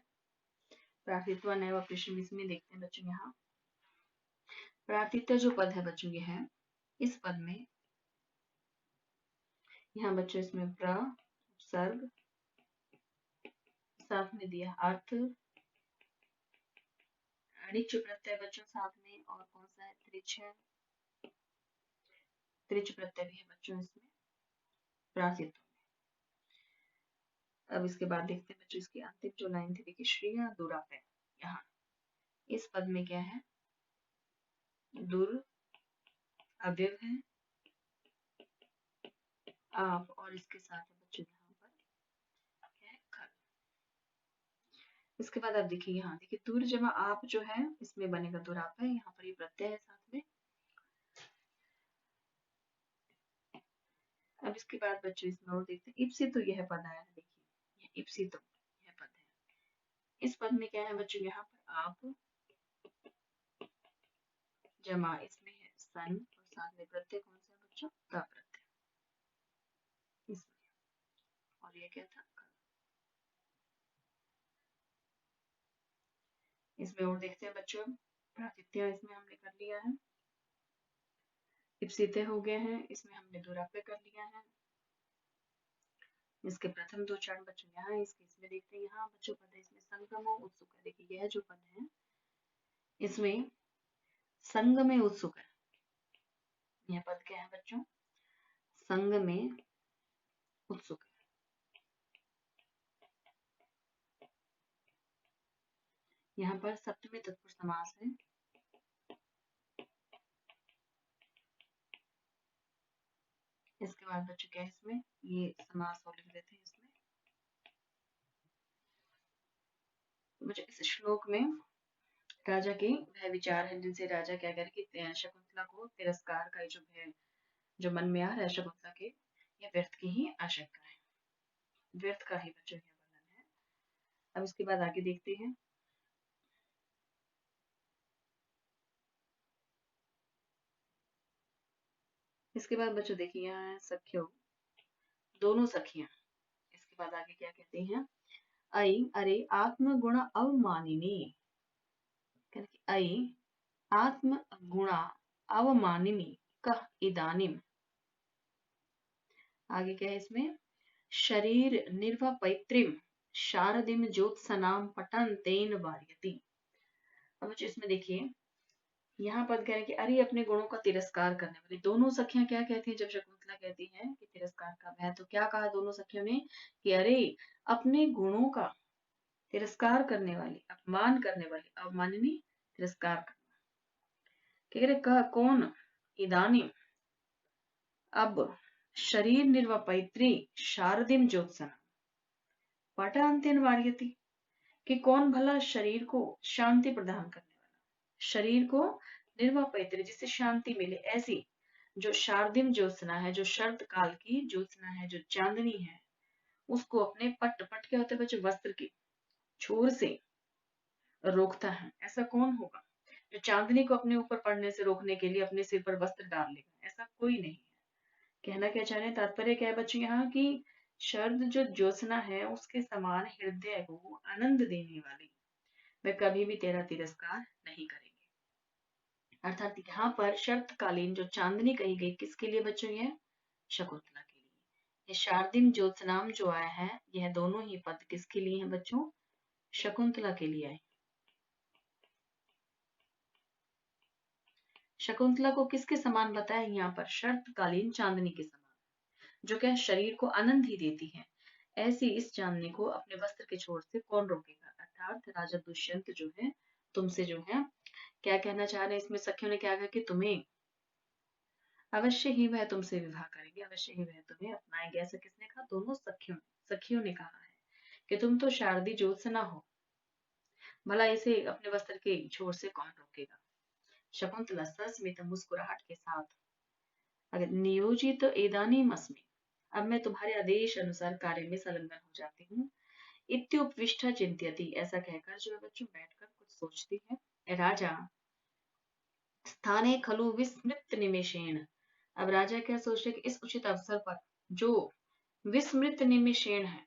Speaker 1: प्राकृत्वा नैव पृष्ठम। इसमें देखते हैं बच्चों यहाँ प्राकृत्य जो पद है बच्चों ये है, इस पद में यहाँ बच्चों इसमें प्र सर्ग, साथ में दिया अर्थ, ऋच प्रत्यय बच्चों साथ में, और कौन सा है? त्रिच है, त्रिच प्रत्यय भी है बच्चों इसमें प्राकृत्व। अब इसके बाद देखते हैं बच्चों इसकी अंतिम जो लाइन थी, देखिए श्रेया दुरापय। यहाँ इस पद में क्या है? दुर अव्यव है, आप, और इसके साथ है बच्चों यहाँ पर क्या है? खल। इसके बाद आप देखिए यहाँ देखिए दूर जमा आप जो है इसमें बनेगा दुरापय, यहाँ पर ये प्रत्यय है साथ में। अब इसके बाद बच्चों इसमें और देखते हैं इप्सितो यह पद आया है। देखिए ये इप्सितो यह पद है। इस पद में क्या है बच्चों? यहाँ पर आप जमा इसमें है सन, और साथ में प्रत्यय कौन सा है बच्चों? का प्रत्यय इसमें, और ये क्या था? खल। इसमें और देखते हैं बच्चों प्रातिथ्य इसमें हमने कर लिया है, इप्सिते हो गए हैं, इसमें हमने दुरापय कर लिया है। इसके प्रथम दो चरण बच्चों यहाँ है, इसके इसमें देखते हैं यहाँ बच्चों पद है इसमें संगम और उत्सुक है। देखिए यह जो पद है इसमें संग में उत्सुक है। यह पद क्या है बच्चों? संग में उत्सुक है। यहाँ पर सप्तमी तत्पुरुष समास है। इसके बाद बच्चों क्या है इसमें? ये समास और लिख देते हैं इसमें। बच्चों इस श्लोक में राजा के वह विचार है जिनसे राजा क्या करे कि शकुंतला को तिरस्कार का जो है जो मन में आ रहा है शकुंतला के, यह व्यर्थ की ही आशंका है, व्यर्थ का ही बच्चों यह वर्णन है। अब इसके बाद आगे देखते हैं इसके बाद बच्चों देखिए यहाँ है सख्यो, दोनों सखियां। इसके बाद आगे क्या कहते हैं? आई अरे आत्मगुण अवमानिनी, आई आत्मगुणा अवमानिनी कह इदानिम। आगे क्या है इसमें? शरीर निर्वपैत्रिम शारदिम ज्योत्सनाम पटन तेन वार्यति। अब बच्चों इसमें देखिए यहाँ पद कह रहे हैं कि अरे अपने गुणों का तिरस्कार करने वाली दोनों सखियां क्या कहती हैं जब शकुंतला कहती है कि तिरस्कार का है, तो क्या कहा दोनों सखियों ने कि अरे अपने गुणों का तिरस्कार करने वाली, अपमान करने वाली, अवमाननीय तिरस्कार करना। कह रहे कह कौन? इदानी अब शरीर निर्वपैत्री शारदिम ज्योत्सना पटांत्यन वार्यति, कि कौन भला शरीर को शांति प्रदान करने वाला, शरीर को निर्वपैत्री जिससे शांति मिले, ऐसी जो शारदिम ज्योत्सना है, जो शरद काल की ज्योत्सना है, जो चांदनी है, उसको अपने पट पट के होते बच्चे वस्त्र की छोर से रोकता है, ऐसा कौन होगा? जो चांदनी को अपने ऊपर पड़ने से रोकने के लिए अपने सिर पर वस्त्र डाल लेगा, ऐसा कोई नहीं है। कहना क्या चाह रहे हैं, तात्पर्य क्या है बच्चों यहाँ की, शरद जो ज्योत्सना है उसके समान हृदय को आनंद देने वाली, वे कभी भी तेरा तिरस्कार नहीं करेंगे। अर्थात यहाँ पर शरतकालीन जो चांदनी कही गई किसके लिए बच्चों, ये शकुंतला के लिए। ये शारदीम ज्योत्सनाम जो आया है, यह दोनों ही पद किसके लिए हैं बच्चों, शकुंतला के लिए आए। शकुंतला को किसके समान बताया यहाँ पर, शरतकालीन चांदनी के समान, जो क्या शरीर को आनंद ही देती है। ऐसी इस चांदनी को अपने वस्त्र के छोर से कौन रोकेगा, अर्थात राजा दुष्यंत जो है तुमसे जो है क्या कहना चाह रहे हैं, इसमें सखियों ने क्या कहा कि तुम्हें अवश्य ही वह तुमसे विवाह करेगी, अवश्य ही वह तुम्हें अपनाएंगे। ऐसा किसने कहा, दोनों सखियों ने कहा है कि तुम तो शारदी ज्योत्सना हो, भला इसे अपने वस्त्र के छोर से कौन रोकेगा। शकुंतला सस्मित मुस्कुराहट के साथ, अगर नियोजित एदानीम अस्मि, अब मैं तुम्हारे आदेश अनुसार कार्य में संलग्न हो जाती हूँ। इत्युपविष्टा चिंत्यति, ऐसा कहकर जो है बच्चों बैठकर कुछ सोचती है। राजा स्थाने खलु विस्मृत निमेषेण, अब राजा क्या सोच रहे कि इस उचित अवसर पर जो विस्मृत निमेषेण है,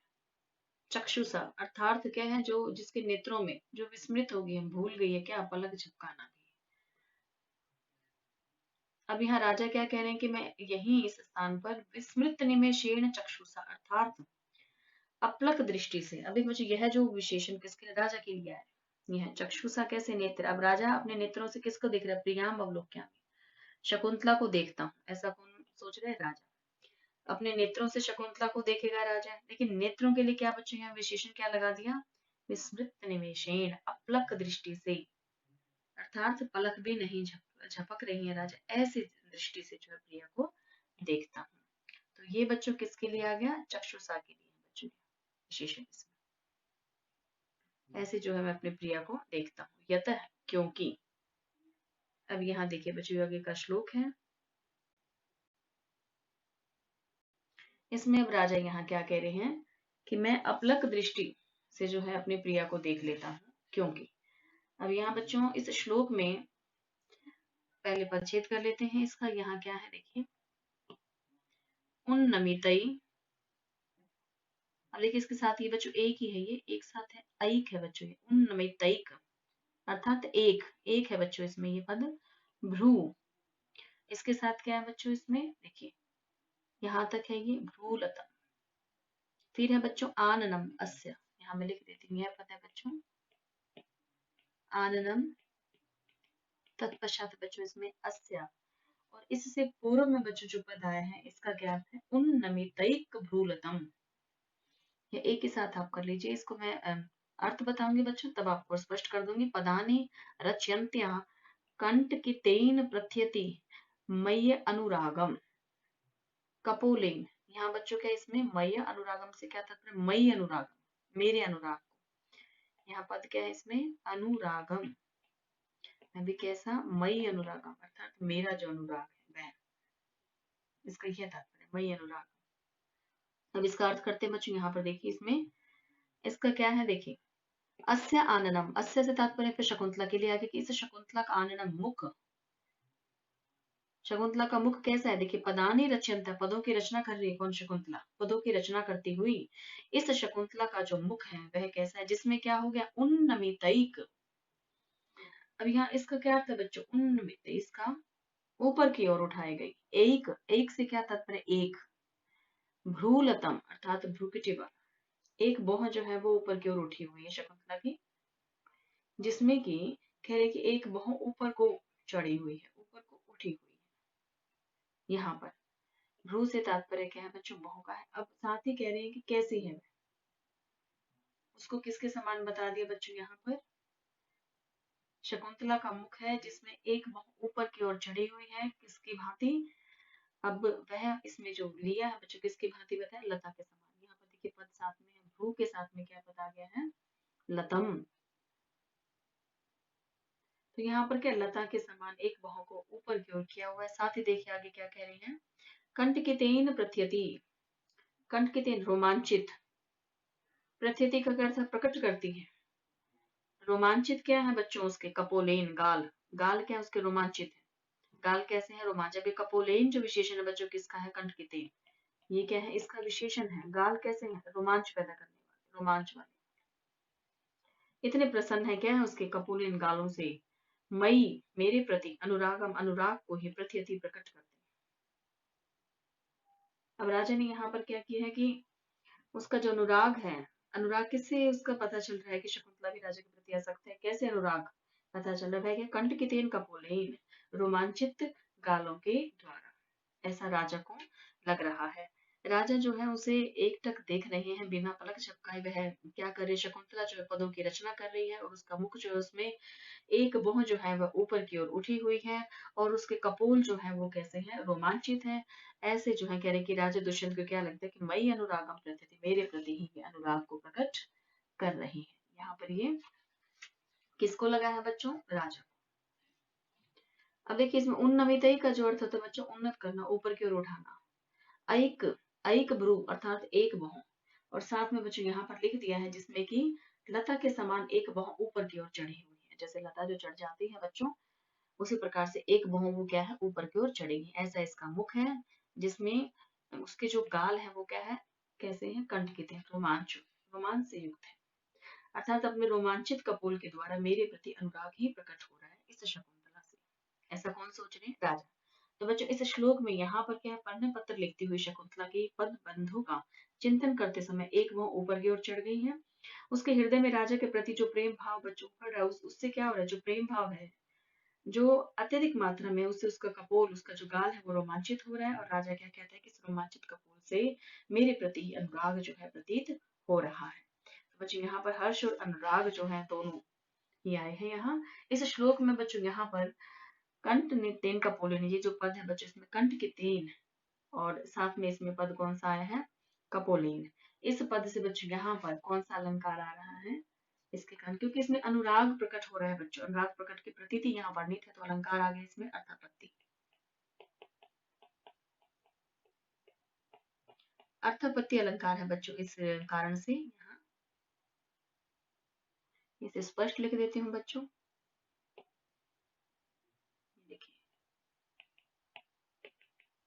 Speaker 1: चक्षुषा अर्थात क्या है, जो जिसके नेत्रों में जो विस्मृत हो गई है, भूल गई है, क्या पलक झपकाना भी। अब यहाँ राजा क्या कह रहे हैं कि मैं यही इस स्थान पर विस्मृत निमेषेण चक्षुषा अर्थात अपलक दृष्टि से, अभी मुझे यह जो विशेषण किसके लिए, राजा के लिए है। यह चक्षुषा कैसे, नेत्र, अब राजा अपने नेत्रों से किसको देख रहा है, प्रियाम अवलोक्यामि, शकुंतला को देखता हूँ, ऐसा कौन सोच रहे हैं, राजा अपने नेत्रों से शकुंतला को देखेगा राजा। लेकिन नेत्रों के लिए क्या बच्चों यहाँ विशेषण क्या लगा दिया, विस्मृत निमेषेण अपलक दृष्टि से, अर्थात पलक भी नहीं झपक रही है राजा, ऐसी दृष्टि से जो है प्रिया को देखता हूँ। तो ये बच्चों किसके लिए आ गया, चक्षुषा के लिए बच्चों विशेषण इसमें, ऐसे जो है मैं अपने प्रिया को देखता हूँ, यतः क्योंकि। अब यहाँ देखिए बच्चों आगे का श्लोक है, इसमें अब राजा यहाँ क्या कह रहे हैं कि मैं अपलक दृष्टि से जो है अपनी प्रिया को देख लेता हूँ, क्योंकि। अब यहाँ बच्चों इस श्लोक में पहले परिच्छेद कर लेते हैं इसका, यहाँ क्या है देखिए, उन्नमितई, अब देखिए इसके साथ ये बच्चों एक ही है, ये एक साथ है, ऐक है बच्चों, ये उन्नमितैक अर्थात एक, एक है बच्चों इसमें ये पद, भ्रू, इसके साथ क्या है बच्चों इसमें देखिए, यहाँ तक है ये भ्रूलता, फिर है बच्चों आननम अस्य, यहाँ मैं लिख देती हूँ, यह पद है बच्चों आननम, तत्पश्चात बच्चों इसमें अस्य, और इससे पूर्व में बच्चों जो पद आया है इसका क्या अर्थ है, उन्नमितैक भ्रूलतम, ये एक ही साथ आप कर लीजिए, इसको मैं अर्थ बताऊंगी बच्चों तब आपको स्पष्ट कर दूंगी। पदानि रच्यन्त्या कंटकितेन प्रथयति मय्य अनुरागम कपोलेन, यहाँ बच्चों क्या इसमें मय्य अनुरागम से क्या तात्पर्य, मय्य अनुरागम मेरे अनुराग को, यहाँ पद क्या है इसमें अनुरागम, मैं भी कैसा मय्य अनुरागम अर्थात मेरा जो अनुराग है वह, इसका यह तात्पर्य मय्य अनुराग। अब इसका अर्थ करते हैं बच्चों, यहाँ पर देखिए इसमें इसका क्या है देखिए, अस्य आननम, अस्य से तात्पर्य फिर शकुंतला के लिए आगे कि इस शकुंतला का आननम मुख, शकुंतला का मुख कैसा है देखिए, पदानी रचयंत, पदों की रचना कर रही है कौन, शकुंतला, पदों की रचना करती हुई इस शकुंतला का जो मुख है वह कैसा है, जिसमें क्या हो गया, उन्नमितैक। अब यहाँ इसका क्या अर्थ है बच्चों, उन्नमित, इसका ऊपर की ओर उठाई गई, एक, एक से क्या तात्पर्य एक, भ्रूलतम अर्थात भ्रू की टिबा, एक बोह जो है वो ऊपर की ओर उठी हुई है शकुंतला की, जिसमें कि कह रहे कि एक बहु ऊपर को चढ़ी हुई है, ऊपर को उठी हुई है। यहाँ पर भ्रू से तात्पर्य क्या है बच्चों, बहु का है। अब साथ ही कह रहे हैं कि कैसी है वह, उसको किसके समान बता दिया बच्चों, यहाँ पर शकुंतला का मुख है जिसमें एक बहु ऊपर की ओर चढ़ी हुई है, किसकी भांति, अब वह इसमें जो लिया है बच्चों किसकी भांति बताया, लता के समान। यहाँ पर देखिए पद साथ में है, भ्रू के साथ में क्या पद आ गया है, लतम, तो यहाँ पर क्या लता के समान एक बाहु को ऊपर की ओर किया हुआ है। साथ ही देखिए आगे क्या कह रहे हैं, कंठ के तेन प्रत्यति, कंठ के तेन रोमांचित, प्रत्यति का अर्थ प्रकट करती है, रोमांचित क्या है बच्चों उसके कपोलेन गाल, गाल क्या है उसके, रोमांचित है। गाल कैसे है, रोमांचक। अभी कपोलेन जो विशेषण है बच्चों किसका है, कंठ की तेन, ये क्या है, इसका विशेषण है। गाल कैसे है, रोमांच पैदा करने वाले, रोमांच वाले। इतने प्रसन्न है क्या है उसके कपोलेन गालों से, मई मेरे प्रति, अनुरागम अनुराग को ही प्रत्यति प्रकट करते हैं। अब राजा ने यहाँ पर क्या किया है कि उसका जो अनुराग है, अनुराग किससे उसका पता चल रहा है कि शकुंतला भी राजा के प्रति आसक्त है, कैसे अनुराग पता चल रहा है कि कंठ की तेन कपोलेन, रोमांचित गालों के द्वारा, ऐसा राजा को लग रहा है। राजा जो है उसे एकटक देख रहे हैं बिना पलक झपकाए, वह क्या कर रही है, शकुंतला जो है पदों की रचना कर रही है और उसका मुख जो है उसमें एक भौं जो है वह ऊपर की ओर उठी हुई है और उसके कपोल जो है वो कैसे हैं, रोमांचित है। ऐसे जो है कह रहे कि राजा दुष्यंत को क्या लगता है कि मई अनुरागम प्रति, मेरे प्रति ही ये अनुराग को प्रकट कर रही है। यहाँ पर ये किसको लगा है बच्चों, राजा। अब देखिए इसमें उन्नमितई का जो अर्थ होता है बच्चों, उन्नत करना, ऊपर की ओर उठाना। ऐक, ऐक भ्रू अर्थात एक भौं, और साथ में बच्चों यहाँ पर लिख दिया है जिसमें कि लता के समान एक भौं ऊपर की ओर चढ़ी हुई है। जैसे लता जो चढ़ जाती है बच्चों, उसी प्रकार से एक भौं वो क्या है, ऊपर की ओर चढ़ेगी। ऐसा इसका मुख है जिसमें उसके जो गाल है वो क्या है, कैसे है, कंठ के थे, रोमांच, रोमांच से युक्त है। अर्थात अपने रोमांचित कपोल के द्वारा मेरे प्रति अनुराग ही प्रकट हो रहा है इस शकुंतला से। ऐसा कौन सोच रहे हैं, राजा। तो बच्चों इस श्लोक में यहाँ पर क्या है, पढ़ने पत्र लिखती हुई शकुंतला के पद बंधु का चिंतन करते समय एक वो ऊपर की ओर चढ़ गई है। उसके हृदय में राजा के प्रति जो प्रेम भाव बच्चों उमड़ रहा है, उससे क्या हो रहा है, जो प्रेम भाव है, जो अत्यधिक मात्रा में उससे उसका कपोल, उसका जो गाल है वो रोमांचित हो रहा है। और राजा क्या कहता है कि इस रोमांचित कपोल से मेरे प्रति अनुराग जो है प्रतीत हो रहा है। तो बच्चों यहाँ पर हर्ष और अनुराग जो है दोनों ही आए हैं यहाँ इस श्लोक में। बच्चों यहाँ पर कंठ ने तेन कपोलिन, ये जो पद है बच्चों इसमें कंठ के तेन और साथ में इसमें पद कौन सा आया है, कपोलीन। इस पद से बच्चों यहाँ पर कौन सा अलंकार आ रहा है, इसके कारण, क्योंकि इसमें अनुराग प्रकट हो रहा है बच्चों, अनुराग प्रकट की प्रतीति यहाँ वर्णित है, तो अलंकार आ गया इसमें अर्थापत्ति। अर्थापत्ति अलंकार है बच्चों, इस कारण से यहाँ इसे स्पष्ट लिख देती हूँ बच्चों। देखिए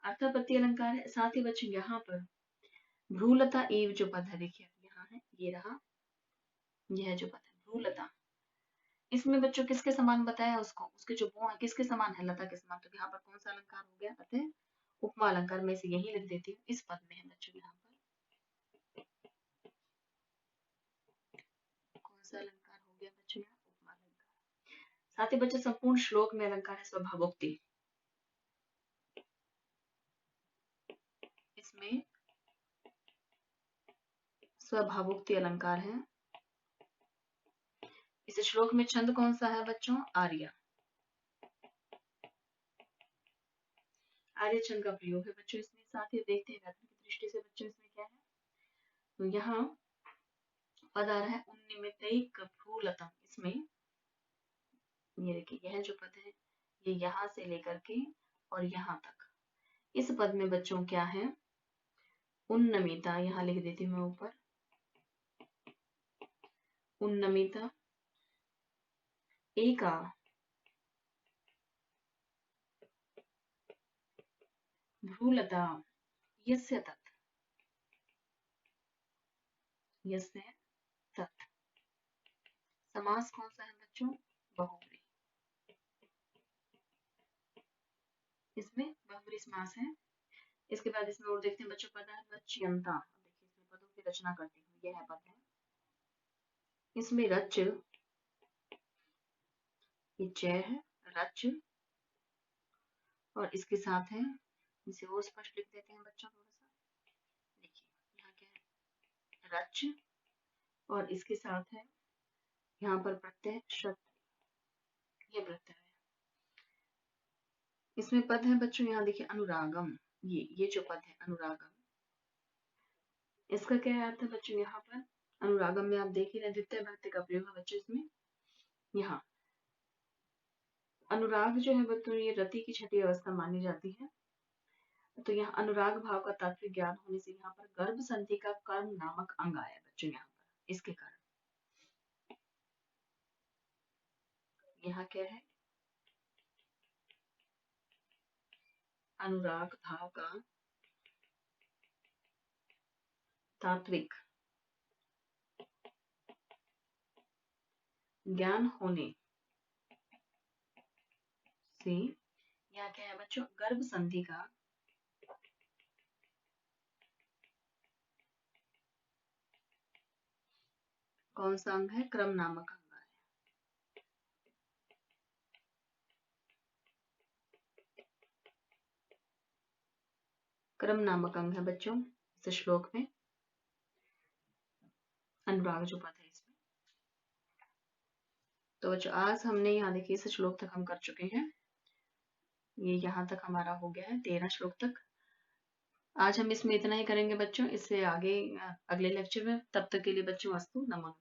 Speaker 1: अर्थापत्ति अलंकार है। साथ ही बच्चों यहाँ पर भ्रूलता एव जो पद है, देखिए यहाँ है, ये रहा, यह जो पद है भ्रूलता, इसमें बच्चों किसके समान बताया उसको, उसके जो भौं है किसके समान है, लता के समान। तो यहाँ पर कौन सा अलंकार हो गया, अतः उपमा अलंकार। में से यही लिख देती हूँ, इस पद में है बच्चों यहाँ पर कौन सा अलंकार हो गया बच्चों, यहाँ उपमा अलंकार। साथ ही बच्चों संपूर्ण श्लोक में अलंकार है स्वभावोक्ति, इसमें स्वभावोक्ति अलंकार है। इस श्लोक में छंद कौन सा है बच्चों, आर्य, आर्य छंद का प्रयोग है बच्चों इसमें। साथ ही देखते हैं व्याकरण की दृष्टि से बच्चों इसमें क्या है, तो यहाँ पद आ रहा है उन्निमितैक भ्रूलतम, इसमें ये देखिए यह जो पद है ये यहाँ से लेकर के और यहाँ तक, इस पद में बच्चों क्या है, उन्नमिता, यहाँ लिख देती हूँ मैं ऊपर, उन्नमिता एका भ्रूलता यस्य तत्, यस्य तत्। समास कौन सा है बच्चों, बहुव्रीहि, इसमें बहुव्रीहि समास है। इसके बाद इसमें और देखते हैं बच्चों पद है रच्यंता, देखिए इसमें पदों की रचना करती हूँ, यह पद है, इसमें रच, ये जय है, रच, और इसके साथ है, इसे और स्पष्ट लिख देते हैं बच्चों थोड़ा सा, देखिए यहाँ क्या है, रच, और इसके साथ है यहाँ पर प्रत्यय शत, ये प्रत्यय है। इसमें पद है बच्चों यहाँ देखिए अनुरागम, ये जो पद है अनुरागम, इसका क्या अर्थ है बच्चों, यहाँ पर अनुरागम में आप देख ही रहे द्वितीय भक्ति का प्रयोग है बच्चों इसमें। यहाँ अनुराग जो है बच्चों ये रति की छठी अवस्था मानी जाती है। तो यहाँ अनुराग भाव का तात्विक ज्ञान होने से यहाँ पर गर्भ संधि का कर्म नामक अंग आया बच्चों यहाँ पर, इसके कारण यहाँ क्या है, अनुराग भाव का तात्विक ज्ञान होने से, यहाँ क्या है बच्चों, गर्भ संधि का कौन सा अंग है, क्रम नामक अंग है। क्रम नामक अंग है बच्चों इस श्लोक में, अनुराग जो पद है इसमें। तो बच्चों आज हमने यहाँ देखिए इस श्लोक तक हम कर चुके हैं। ये यहाँ तक हमारा हो गया है 13 श्लोक तक। आज हम इसमें इतना ही करेंगे बच्चों, इससे आगे अगले लेक्चर में। तब तक के लिए बच्चों अस्तु, नमो।